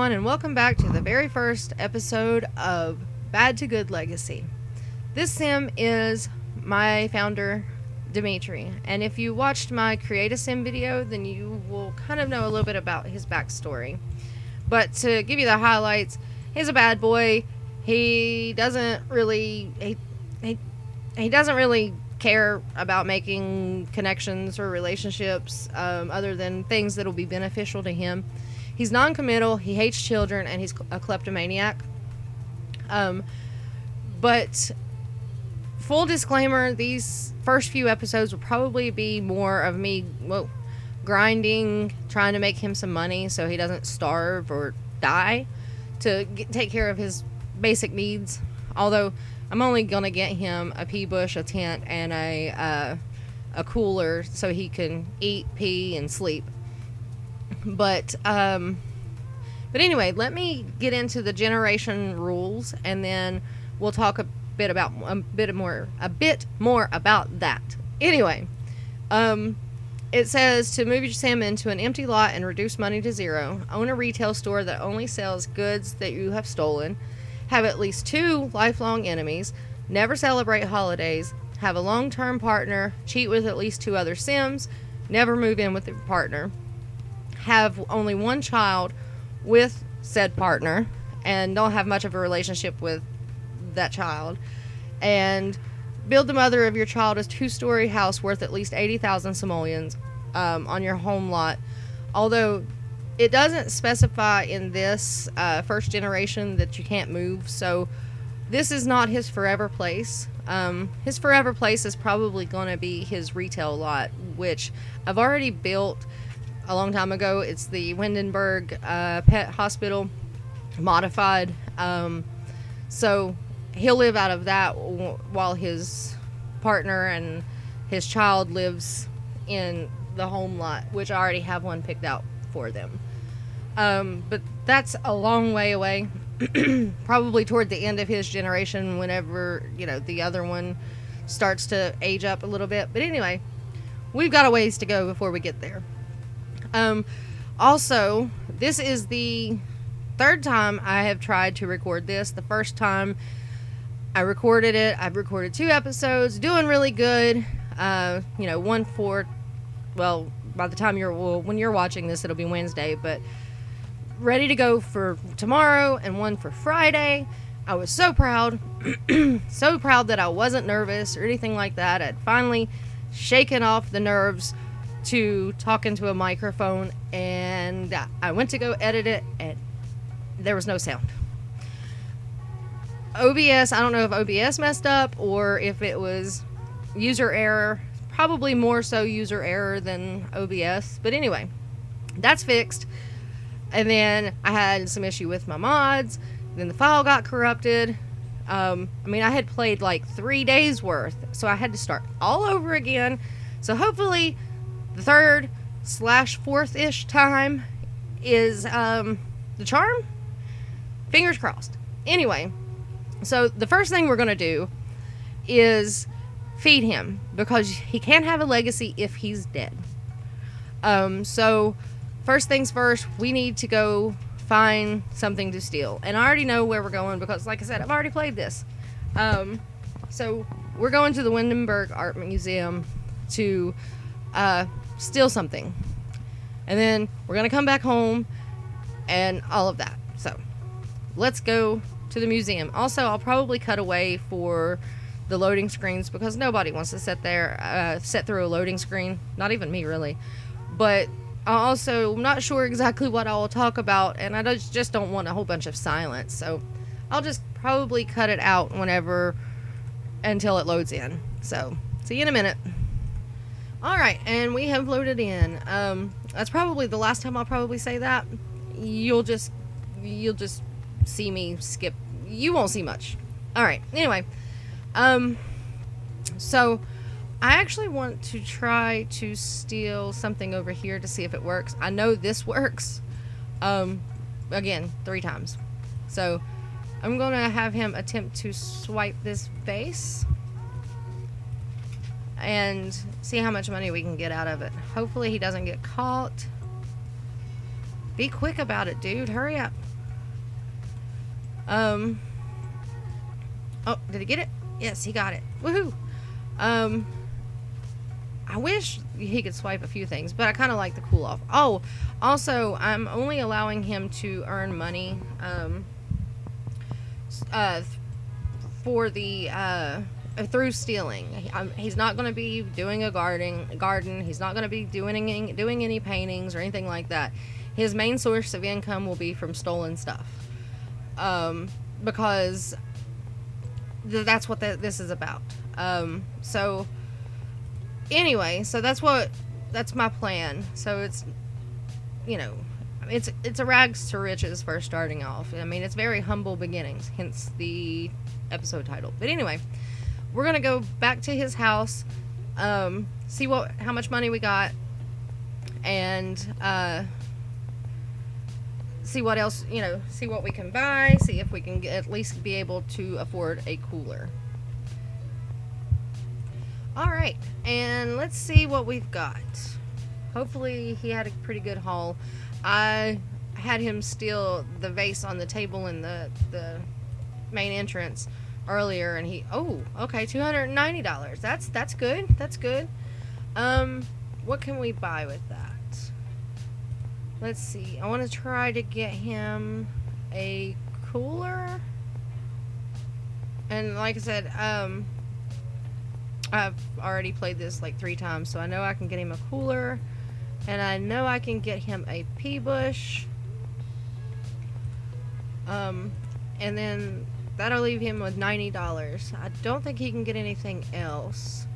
everyone, and welcome back to the very first episode of Bad to Good Legacy. This sim is my founder, Dimitri, and if you watched my Create a Sim video, then you will kind of know a little bit about his backstory. But to give you the highlights, he's a bad boy. He doesn't really he doesn't really care about making connections or relationships other than things that will be beneficial to him. He's non-committal, he hates children, and he's a kleptomaniac. But full disclaimer, these first few episodes will probably be more of me grinding, trying to make him some money so he doesn't starve or die, to take care of his basic needs. Although I'm only going to get him a pee bush, a tent, and a cooler so he can eat, pee, and sleep. But anyway, let me get into the generation rules, and then we'll talk a bit more about that. Anyway, it says to move your sim into an empty lot and reduce money to zero. Own a retail store that only sells goods that you have stolen. Have at least 2 lifelong enemies. Never celebrate holidays. Have a long-term partner. Cheat with at least 2 other sims. Never move in with your partner. Have only 1 child with said partner and don't have much of a relationship with that child. And build the mother of your child a 2-story house worth at least 80,000 simoleons on your home lot. Although it doesn't specify in this first generation that you can't move, so this is not his forever place. His forever place is probably going to be his retail lot, which I've already built a long time ago. It's the Windenburg Pet Hospital modified. So he'll live out of that while his partner and his child lives in the home lot, which I already have one picked out for them. But that's a long way away. Probably toward the end of his generation, whenever, the other one starts to age up a little bit. But anyway, we've got a ways to go before we get there. Also, this is the 3rd time I have tried to record this. The first time I recorded it, I've recorded 2 episodes, doing really good. One for, by the time when you're watching this, it'll be Wednesday, but ready to go for tomorrow, and one for Friday. I was so proud, so proud that I wasn't nervous or anything like that. I'd finally shaken off the nerves to talk into a microphone, and I went to go edit it, and there was no sound. OBS, I don't know if OBS messed up or if it was user error. Probably more so user error than OBS. But anyway, that's fixed. And then I had some issue with my mods. Then the file got corrupted. I had played like 3 days worth, so I had to start all over again. So hopefully the 3rd/4th-ish time is the charm. Fingers crossed. Anyway, so the first thing we're going to do is feed him, because he can't have a legacy if he's dead. So first things first, we need to go find something to steal. And I already know where we're going because, like I said, I've already played this. So we're going to the Windenburg Art Museum to steal something. And then we're going to come back home and all of that. So let's go to the museum. Also, I'll probably cut away for the loading screens because nobody wants to sit through a loading screen. Not even me, really. But I also am not sure exactly what I will talk about, and I just don't want a whole bunch of silence. So I'll just probably cut it out until it loads in. So see you in a minute. Alright, and we have loaded in. That's probably the last time I'll probably say that. You'll just see me skip. You won't see much. Alright, anyway. So I actually want to try to steal something over here to see if it works. I know this works. Again, 3 times. So I'm going to have him attempt to swipe this vase and see how much money we can get out of it. Hopefully he doesn't get caught. Be quick about it, dude. Hurry up. Um, oh, did he get it? Yes, he got it. Woohoo! Um, I wish he could swipe a few things, but I kind of like the cool off. Oh, also, I'm only allowing him to earn money uh, for the through stealing. He's not going to be doing a garden. He's not going to be doing any paintings or anything like that. His main source of income will be from stolen stuff, because that's what this is about. So anyway, so that's my plan. So it's, you know, it's a rags to riches first starting off. I mean, it's very humble beginnings, hence the episode title. But anyway, we're gonna go back to his house, see how much money we got, and see what else, see what we can buy, see if we can at least be able to afford a cooler. Alright, and let's see what we've got. Hopefully he had a pretty good haul. I had him steal the vase on the table in the main entrance earlier, and okay, $290. That's good. That's good. What can we buy with that? Let's see. I want to try to get him a cooler. And like I said, I've already played this like 3 times, so I know I can get him a cooler, and I know I can get him a pea bush. And then that'll leave him with $90. I don't think he can get anything else.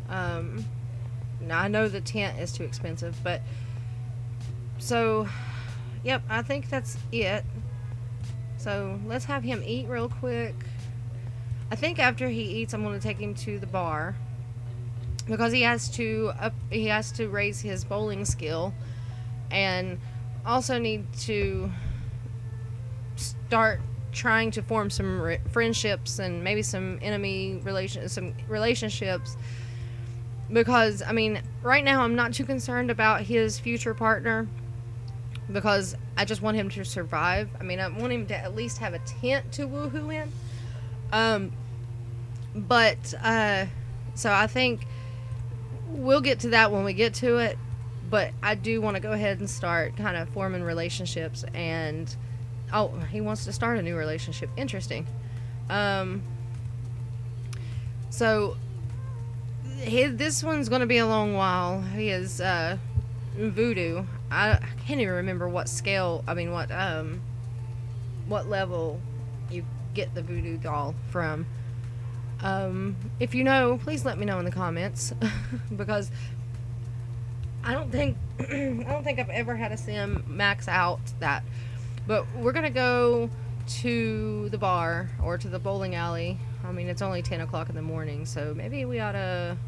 Now I know the tent is too expensive, but so, yep, I think that's it. So let's have him eat real quick. I think after he eats, I'm going to take him to the bar, because he has to raise his bowling skill, and also need to start trying to form some friendships and maybe some relationships. Because I mean, right now I'm not too concerned about his future partner, because I just want him to survive. I mean, I want him to at least have a tent to woohoo in. So I think we'll get to that when we get to it, but I do want to go ahead and start kind of forming relationships. And he wants to start a new relationship. Interesting. So this one's going to be a long while. He is voodoo. I can't even remember what scale, what level you get the voodoo doll from. If you know, please let me know in the comments, because I don't think I've ever had a sim max out that. But we're gonna go to the bar or to the bowling alley. I mean, it's only 10 o'clock in the morning, so maybe we ought to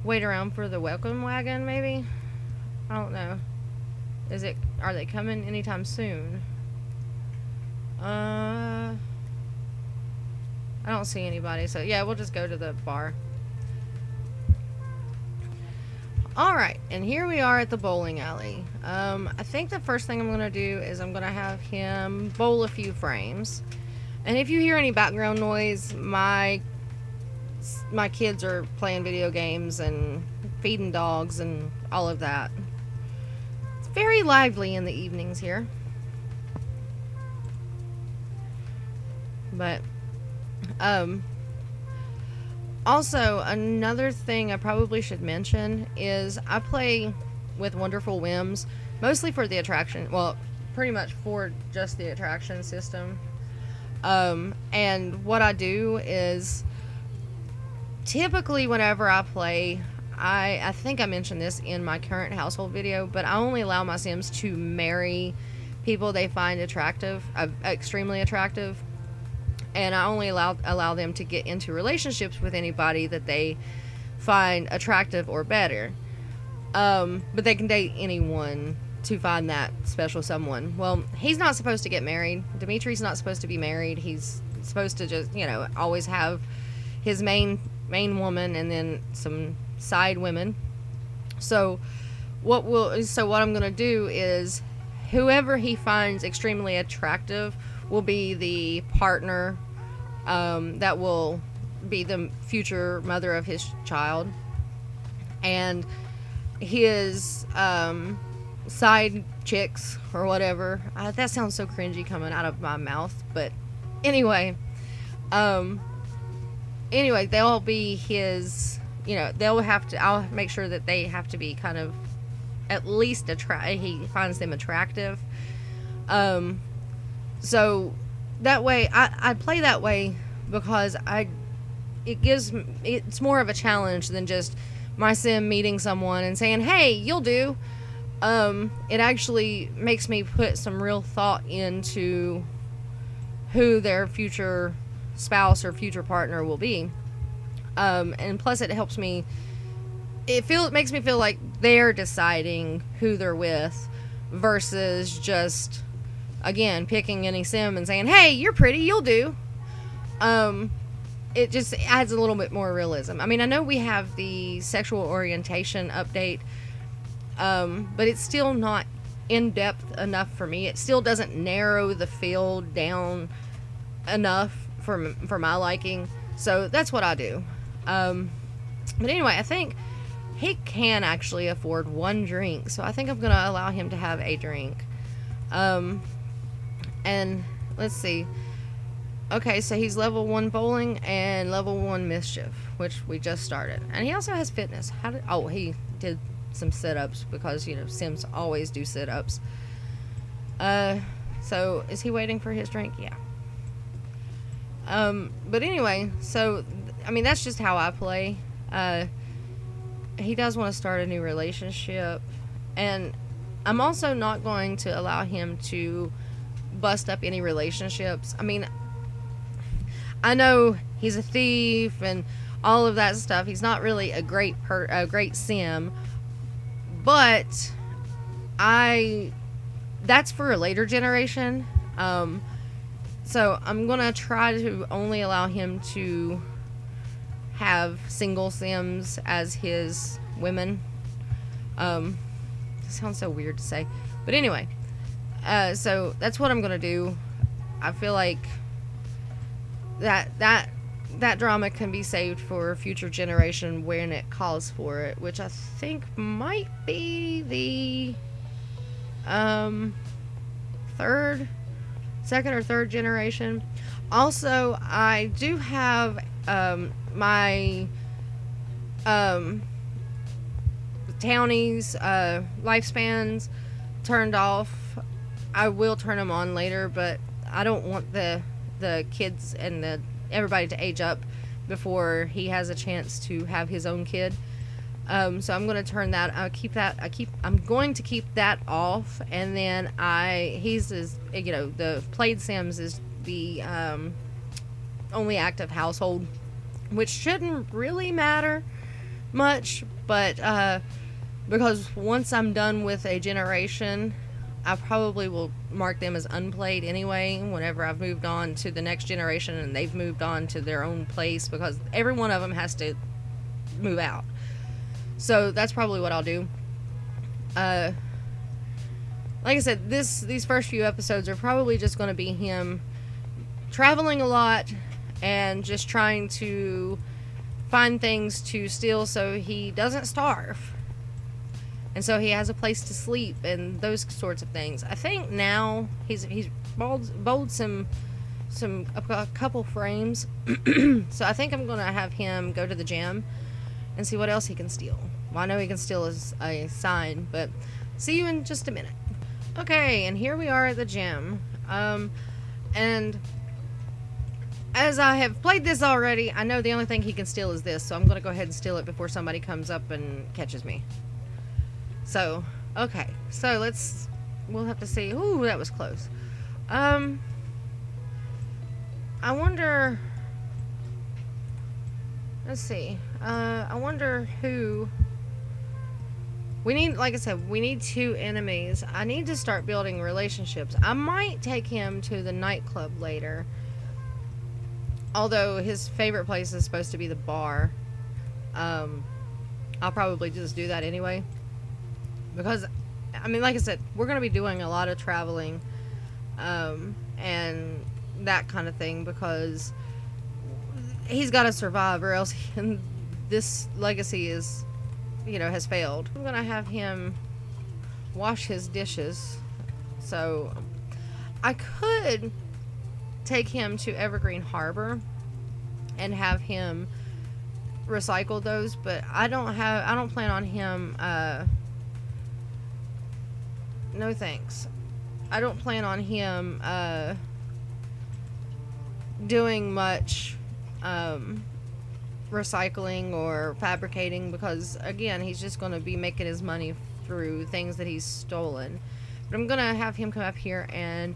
wait around for the welcome wagon, maybe? I don't know. Are they coming anytime soon? I don't see anybody, so yeah, we'll just go to the bar. Alright, and here we are at the bowling alley. I think the first thing I'm going to do is I'm going to have him bowl a few frames. And if you hear any background noise, my kids are playing video games and feeding dogs and all of that. It's very lively in the evenings here. But also, another thing I probably should mention is I play with Wonderful Whims, mostly for the attraction, well, pretty much for just the attraction system. And what I do is, typically whenever I play, I think I mentioned this in my current household video, but I only allow my Sims to marry people they find attractive, extremely attractive. And I only allow them to get into relationships with anybody that they find attractive or better. But they can date anyone to find that special someone. Well, he's not supposed to get married. Dimitri's not supposed to be married. He's supposed to just, always have his main woman and then some side women. So what I'm going to do is, whoever he finds extremely attractive will be the partner that will be the future mother of his child. And his side chicks or whatever. That sounds so cringy coming out of my mouth, but anyway, they'll be his. They'll have to. I'll make sure that they have to be kind of at least he finds them attractive. So that way, I play that way because it's more of a challenge than just my sim meeting someone and saying, "Hey, you'll do." It actually makes me put some real thought into who their future spouse or future partner will be. And plus it helps me, it makes me feel like they're deciding who they're with versus just, again, picking any sim and saying, "Hey, you're pretty, you'll do." It just adds a little bit more realism. I mean, I know we have the sexual orientation update, but it's still not in-depth enough for me. It still doesn't narrow the field down enough for my liking. So that's what I do. But anyway, I think he can actually afford one drink. So I think I'm going to allow him to have a drink. And let's see. Okay, so he's level 1 bowling and level 1 mischief, which we just started. And he also has fitness. He did some sit-ups because, Sims always do sit-ups. So is he waiting for his drink? Yeah. But anyway, so, I mean, that's just how I play. He does want to start a new relationship. And I'm also not going to allow him to bust up any relationships. I mean, I know he's a thief and all of that stuff. He's not really a great sim, but that's for a later generation. So I'm gonna try to only allow him to have single sims as his women. It sounds so weird to say, but anyway, so that's what I'm gonna do. I feel like that drama can be saved for a future generation when it calls for it, which I think might be the second or third generation. Also, I do have my townies lifespans turned off. I will turn them on later, but I don't want the kids and everybody to age up before he has a chance to have his own kid. So I'm going to turn that. I'm going to keep that off, and then the played Sims is the only active household, which shouldn't really matter much, but because once I'm done with a generation, I probably will mark them as unplayed anyway whenever I've moved on to the next generation and they've moved on to their own place, because every one of them has to move out. So that's probably what I'll do. Like I said, these first few episodes are probably just going to be him traveling a lot and just trying to find things to steal so he doesn't starve. And so he has a place to sleep and those sorts of things. I think now he's bowled a couple frames. So I think I'm going to have him go to the gym and see what else he can steal. Well, I know he can steal a sign, but see you in just a minute. Okay, and here we are at the gym. And as I have played this already, I know the only thing he can steal is this, so I'm going to go ahead and steal it before somebody comes up and catches me. So, okay. So, we'll have to see. Ooh, that was close. I wonder, let's see. I wonder who, we need, like I said, we need 2 enemies. I need to start building relationships. I might take him to the nightclub later. Although his favorite place is supposed to be the bar. I'll probably just do that anyway. Because, I mean, like I said, we're going to be doing a lot of traveling. and that kind of thing, because he's got to survive, or else this legacy is, has failed. I'm gonna have him wash his dishes. So I could take him to Evergreen Harbor and have him recycle those, but I don't plan on him, no thanks. I don't plan on him doing much recycling or fabricating, because again, he's just going to be making his money through things that he's stolen. But I'm going to have him come up here and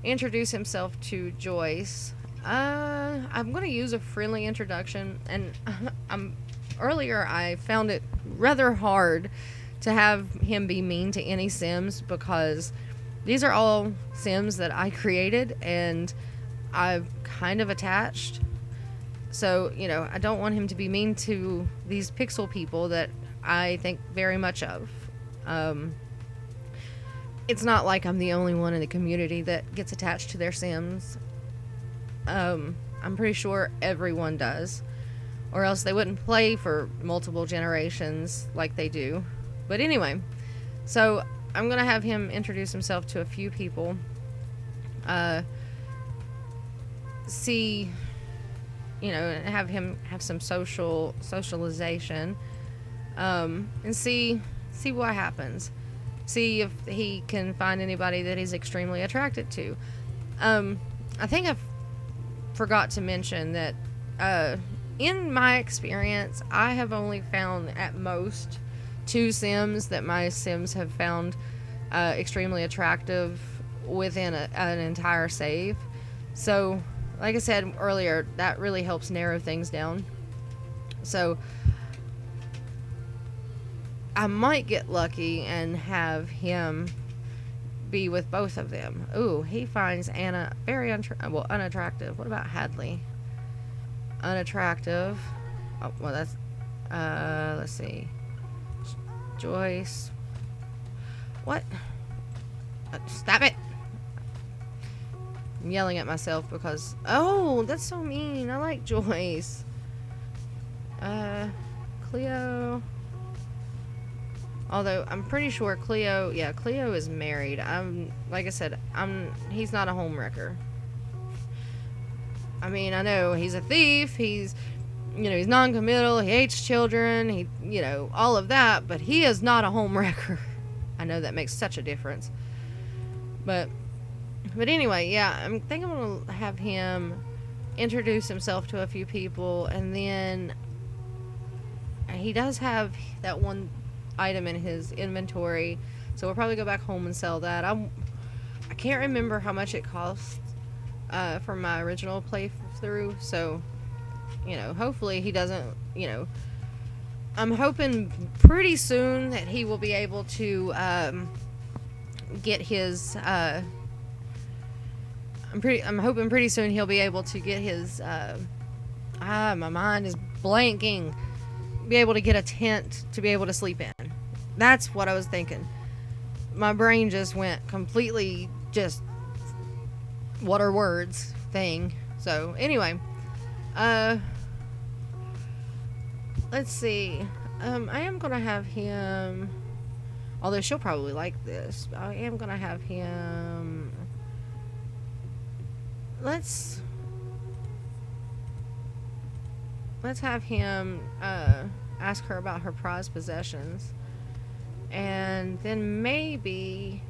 introduce himself to Joyce. I'm going to use a friendly introduction, and earlier I found it rather hard to have him be mean to any Sims, because these are all Sims that I created and I've kind of attached. So, I don't want him to be mean to these pixel people that I think very much of. It's not like I'm the only one in the community that gets attached to their Sims. I'm pretty sure everyone does, or else they wouldn't play for multiple generations like they do. But anyway, so I'm going to have him introduce himself to a few people. See, have him have some socialization, and see what happens. See if he can find anybody that he's extremely attracted to. I think I forgot to mention that in my experience, I have only found at most 2 Sims that my Sims have found extremely attractive within an entire save. So, like I said earlier, that really helps narrow things down. So, I might get lucky and have him be with both of them. Ooh, he finds Anna very unattractive. What about Hadley? Unattractive. Oh, well, that's, let's see. Joyce. What? Stop it! I'm yelling at myself because... Oh, that's so mean. I like Joyce. Cleo... Although, I'm pretty sure Cleo... Yeah, Cleo is married. Like I said, he's not a homewrecker. I mean, I know he's a thief. He's non-committal. He hates children. He, all of that. But he is not a homewrecker. I know that makes such a difference. But anyway, yeah, I think I'm going to have him introduce himself to a few people. And then he does have that one item in his inventory, so we'll probably go back home and sell that. I can't remember how much it cost for my original playthrough, so hopefully he doesn't, I'm hoping pretty soon that he will be able to get his I'm hoping pretty soon he'll be able to get his my mind is blanking, be able to get a tent to be able to sleep in. That's what I was thinking. My brain just went completely just what are words thing. So anyway, let's see. I am gonna have him, although she'll probably like this, I am gonna have him, let's have him ask her about her prized possessions, and then maybe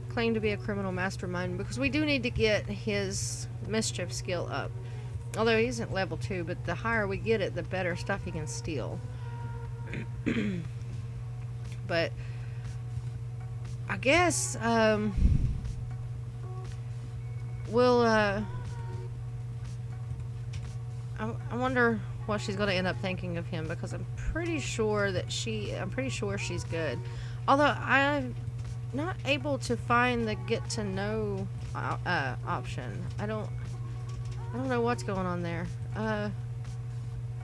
claim to be a criminal mastermind, because we do need to get his mischief skill up. Although he isn't level 2, but the higher we get it, the better stuff he can steal. But I guess we'll I wonder what she's going to end up thinking of him, because I'm pretty sure she's good. Although I'm not able to find the get to know option. I don't know what's going on there.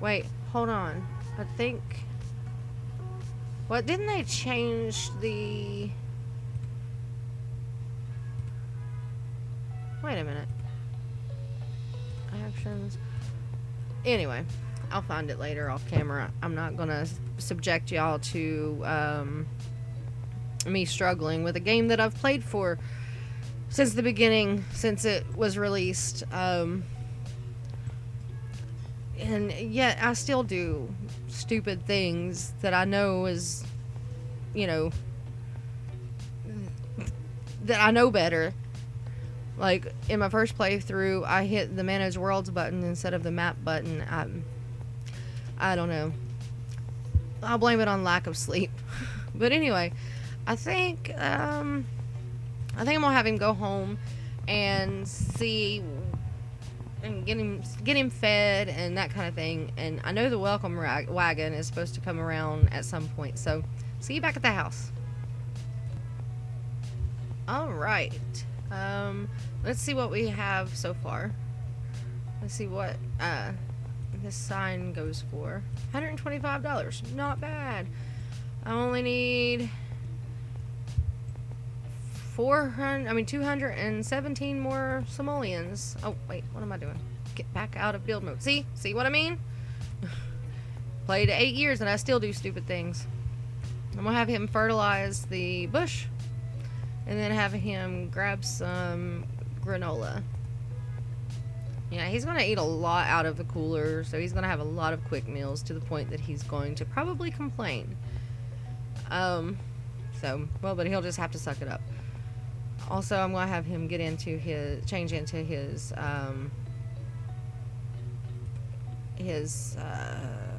Wait, hold on. I think, what, didn't they change the Wait a minute. Actions. Anyway, I'll find it later off camera. I'm not gonna subject y'all to me struggling with a game that I've played for since the beginning, since it was released. And yet I still do stupid things that I know is, you know, that I know better. Like, in my first playthrough, I hit the Manage Worlds button instead of the map button. I don't know. I'll blame it on lack of sleep. But anyway, I think I'm gonna have him go home and see and get him fed and that kind of thing. And I know the welcome wagon is supposed to come around at some point. So, see you back at the house. All right. Let's see what we have so far. Let's see what this sign goes for. $125. Not bad. I only need 217 more simoleons. Oh, wait, what am I doing? Get back out of build mode. See what I mean? Played 8 years and I still do stupid things. I'm gonna have him fertilize the bush and then have him grab some granola. Yeah, he's gonna eat a lot out of the cooler, so he's gonna have a lot of quick meals to the point that he's going to probably complain. But he'll just have to suck it up. Also, I'm gonna have him change into his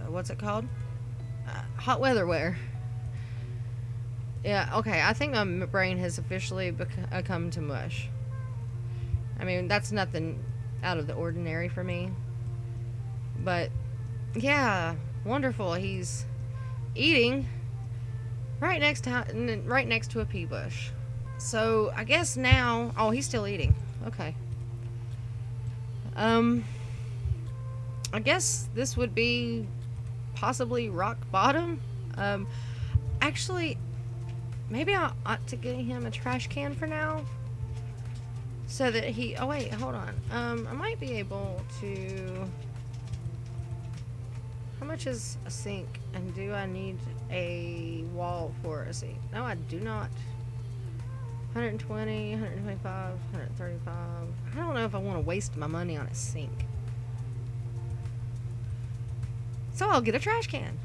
what's it called? Hot weather wear. Yeah, okay, I think my brain has officially come to mush. I mean, that's nothing out of the ordinary for me. But, yeah, wonderful. He's eating right next to a pea bush. So, I guess now... Oh, he's still eating. Okay. I guess this would be possibly rock bottom. Actually... Maybe I ought to get him a trash can for now. So that he... Oh, wait. Hold on. I might be able to... How much is a sink? And do I need a wall for a sink? No, I do not. 120, 125, 135. I don't know if I want to waste my money on a sink. So I'll get a trash can.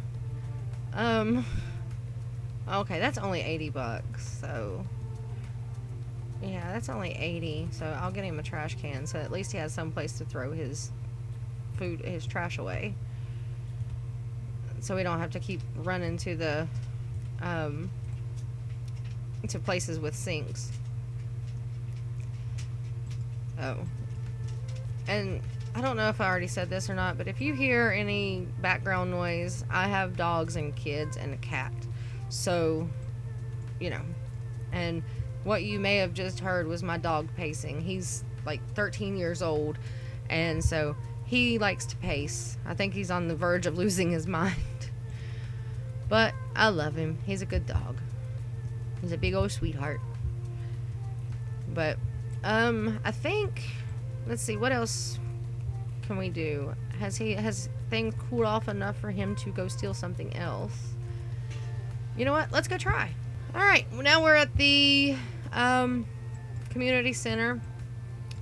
Okay, that's only $80, so... Yeah, that's only $80, so I'll get him a trash can, so at least he has some place to throw his trash away. So we don't have to keep running to the, to places with sinks. Oh. And I don't know if I already said this or not, but if you hear any background noise, I have dogs and kids and a cat. So, you know, and what you may have just heard was my dog pacing. He's like 13 years old, and so he likes to pace. I think he's on the verge of losing his mind. But I love him. He's a good dog. He's a big old sweetheart. But, I think, let's see, what else can we do? Has things cooled off enough for him to go steal something else? You know what? Let's go try. Alright, now we're at the community center.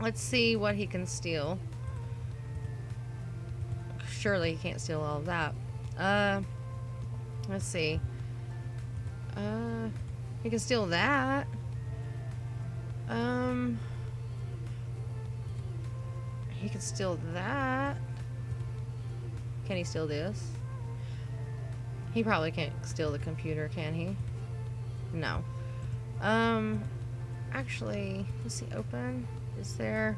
Let's see what he can steal. Surely he can't steal all of that. Let's see. He can steal that. He can steal that. Can he steal this? He probably can't steal the computer, can he? No. Actually, let's see, open. Is there...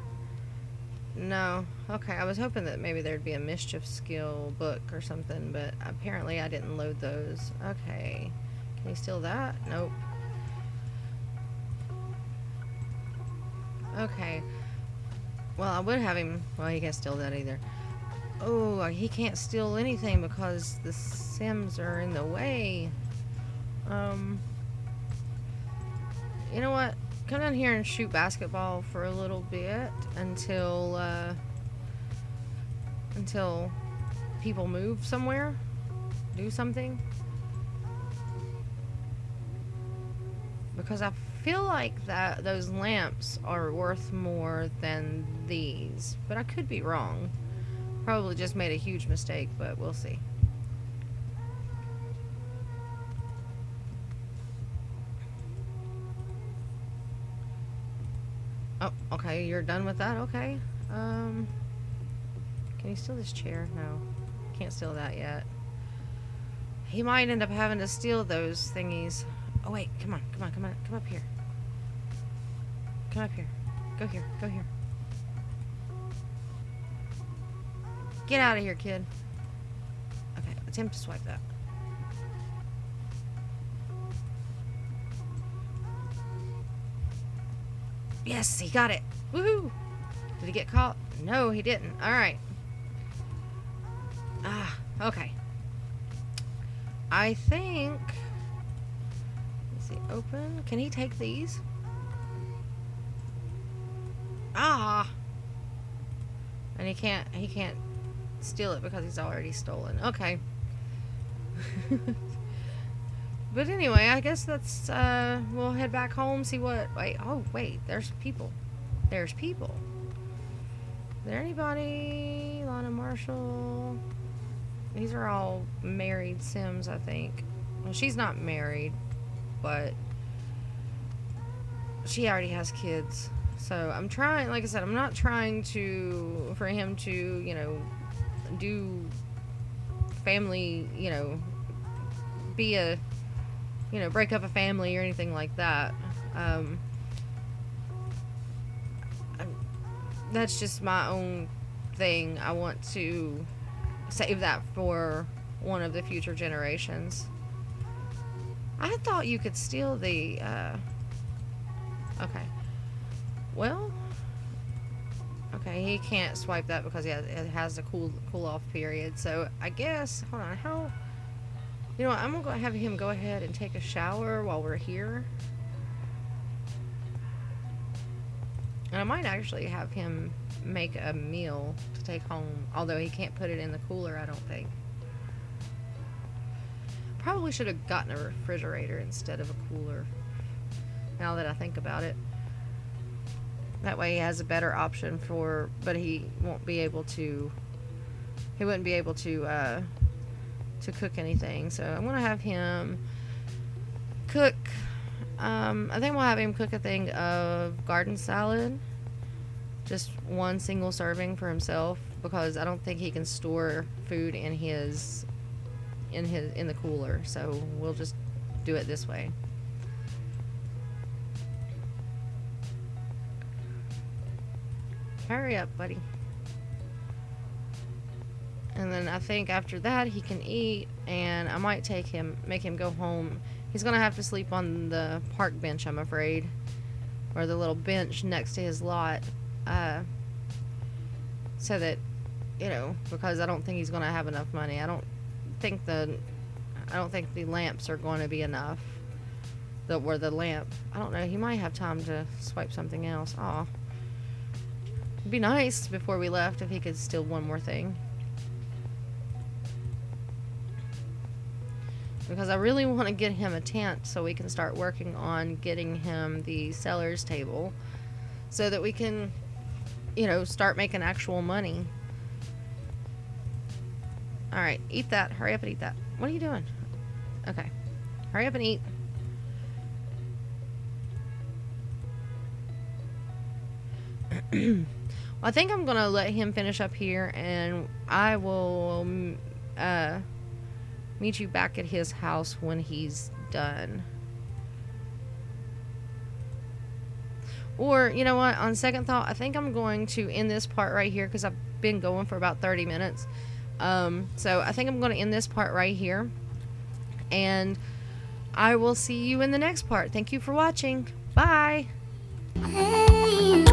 No. Okay, I was hoping that maybe there'd be a mischief skill book or something, but apparently I didn't load those. Okay. Can he steal that? Nope. Okay. Well, I would have him... Well, he can't steal that either. Oh, he can't steal anything because the Sims are in the way. You know what? come down here and shoot basketball for a little bit until people move somewhere, do something. Because I feel like that those lamps are worth more than these, but I could be wrong. Probably just made a huge mistake, but we'll see. Oh, okay, you're done with that? Okay. Can you steal this chair? No. Can't steal that yet. He might end up having to steal those thingies. Oh, wait, come on. Come up here. Come up here. Go here. Get out of here, kid. Okay, attempt to swipe that. Yes, he got it. Woohoo! Did he get caught? No, he didn't. Alright. Okay. I think... Let's see, open. Can he take these? And he can't steal it because he's already stolen. Okay. But anyway, I guess that's, we'll head back home, see what, wait, there's people. Is there anybody? Lana Marshall. These are all married Sims, I think. Well, she's not married, but she already has kids. So I'm trying, like I said, I'm not trying for him to, you know, do family, you know, be a, you know, break up a family or anything like that. That's just my own thing. I want to save that for one of the future generations. I thought you could steal the, okay. Well, okay, he can't swipe that because it has a cool off period. So I guess, hold on, how, you know what, I'm gonna have him go ahead and take a shower while we're here. And I might actually have him make a meal to take home, although he can't put it in the cooler, I don't think. Probably should have gotten a refrigerator instead of a cooler, now that I think about it. That way he has a better option but he won't be able to, he wouldn't be able to cook anything. So I'm gonna have him cook, I think we'll have him cook a thing of garden salad, just one single serving for himself, because I don't think he can store food in the cooler. So we'll just do it this way. Hurry up, buddy. And then I think after that he can eat, and I might make him go home. He's gonna have to sleep on the park bench, I'm afraid, or the little bench next to his lot, so that, you know, because I don't think he's gonna have enough money. I don't think the lamps are going to be enough. The lamp, I don't know. He might have time to swipe something else. Aw. It'd be nice before we left if he could steal one more thing. Because I really want to get him a tent so we can start working on getting him the seller's table, so that we can, you know, start making actual money. Alright, eat that. Hurry up and eat that. What are you doing? Okay. Hurry up and eat. I think I'm gonna let him finish up here, and I will meet you back at his house when he's done. Or, you know what, on second thought, I think I'm going to end this part right here, because I've been going for about 30 minutes. So I think I'm going to end this part right here, and I will see you in the next part. Thank you for watching. Bye! Hey.